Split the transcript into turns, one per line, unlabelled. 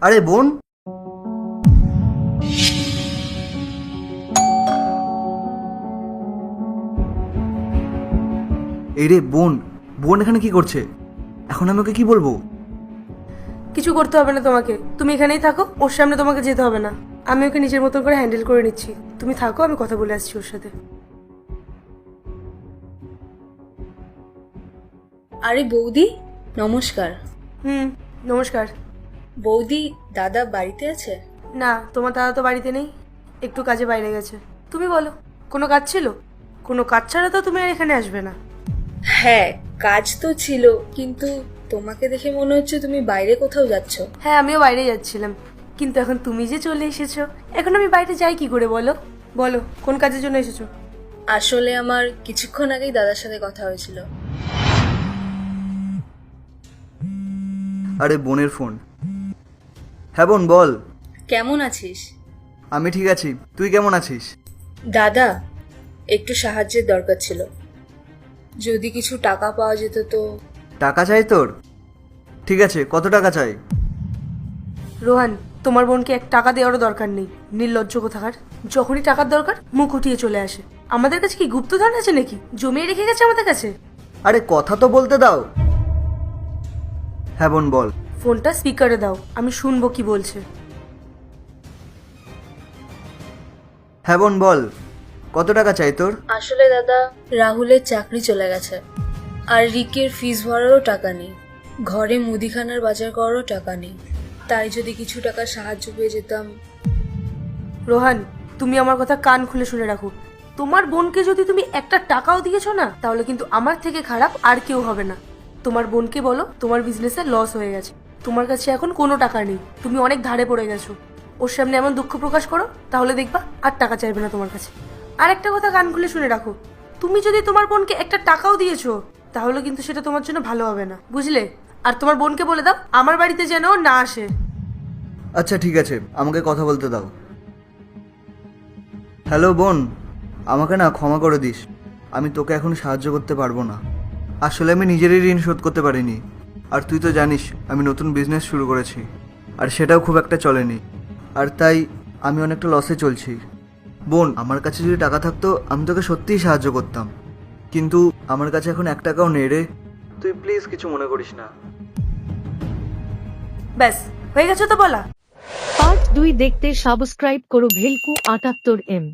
আরে বোন, এই রে বোন, বোন এখানে কি করছে? এখন আমি ওকে কি বলবো?
কিছু করতে হবে না তোমাকে, তুমি এখানেই থাকো, ওর সামনে তোমাকে যেতে হবে না। আমি ওকে নিজের মতন করে হ্যান্ডেল করে নিচ্ছি, তুমি থাকো, আমি কথা বলে আসছি ওর সাথে।
আরে বৌদি, নমস্কার।
নমস্কার।
বৌদি, দাদা বাড়িতে আছে?
না, তোমার দাদা তো বাড়িতে নেই, একটু কাজে বাইরে গেছে। তুমি বলো, কোনো কাজ ছিল? কোনো কাজ ছাড়া তো তুমি আর এখানে আসবে না।
হ্যাঁ, কাজ তো ছিল, কিন্তু তোমাকে দেখে মনে হচ্ছে তুমি বাইরে কোথাও যাচ্ছ।
হ্যাঁ, আমিও বাইরে যাচ্ছিলাম, কিন্তু এখন তুমি যে চলে এসেছো, এখন আমি বাইরে যাই কি করে বলো? বলো, কোন কাজের জন্য এসেছো?
আসলে আমার কিছুক্ষণ আগেই দাদার সাথে কথা হয়েছিল।
আরে বোনের ফোন। হ্যাঁ বোন বল।
কেমন আছিস?
আমি ঠিক আছি, তুই কেমন আছিস?
দাদা, একটু সাহায্যের দরকার ছিল, যদি কিছু টাকা পাওয়া যেত তো।
টাকা চাই তোর? ঠিক আছে, কত টাকা চাই?
রোহান, তোমার বোনকে এক টাকা দেওয়ারও দরকার নেই, নির্লজ্জ কোথাকার। যখনই টাকার দরকার মুখ উঠিয়ে চলে আসে। আমাদের কাছে কি গুপ্তধন আছে নাকি, জমিয়ে রেখে গেছে আমাদের কাছে?
আরে কথা তো বলতে দাও। হ্যাঁ বোন বল।
ফোনটা স্পিকারে দাও, আমি শুনবো কি বলছে।
হ্যাঁ বোন বল, কত টাকা চাই তোর?
আসলে দাদা, রাহুলের চাকরি চলে গেছে, আর রিকের ফিস ভরারও টাকা নেই, ঘরে মুদিখানার বাজার করারও টাকা নেই, তাই যদি কিছু টাকা সাহায্য পেয়ে যেতাম।
রোহান, তুমি আমার কথা কান খুলে শুনে রাখো। তোমার বোনকে যদি তুমি একটা টাকাও দিয়েছো না, তাহলে কিন্তু আমার থেকে খারাপ আর কেউ হবে না। তোমার বোনকে বলো তোমার বিজনেসে লস হয়ে গেছে, তোমার কাছে এখন কোনো টাকা নেই, তুমি অনেক ধারে পড়ে গেছো। ওর সামনে এমন দুঃখ প্রকাশ করো, তাহলে দেখবা আর টাকা চাইবে না তোমার কাছে। আর একটা কথা কান খুলে শুনে রাখো, তুমি যদি তোমার বোনকে একটা টাকাও দিয়েছো, তাহলে কিন্তু সেটা তোমার জন্য ভালো হবে না, বুঝলে? আর তোমার বোনকে বলে দাও আমার বাড়িতে যেন ও না আসে।
আচ্ছা ঠিক আছে, আমাকে কথা বলতে দাও। হ্যালো বোন, আমাকে না ক্ষমা করে দিস, আমি তোকে এখন সাহায্য করতে পারবো না। আসলে আমি নিজেরই ঋণ শোধ করতে পারিনি, আর তুই তো জানিস আমি নতুন বিজনেস শুরু করেছি, আর সেটাও খুব একটা চলেনি, আর তাই আমি অনেকটা লসে চলছি। বোন, আমার কাছে যদি টাকা থাকতো আমি তোকে সত্যিই সাহায্য করতাম, কিন্তু আমার কাছে এখন 1 টাকাও নেই রে। তুই প্লিজ কিছু মনে করিস না।
ব্যাস, হয়ে গেছে তো বলা।
পার্ট 2 দেখতে সাবস্ক্রাইব করো ভেলকু 78M।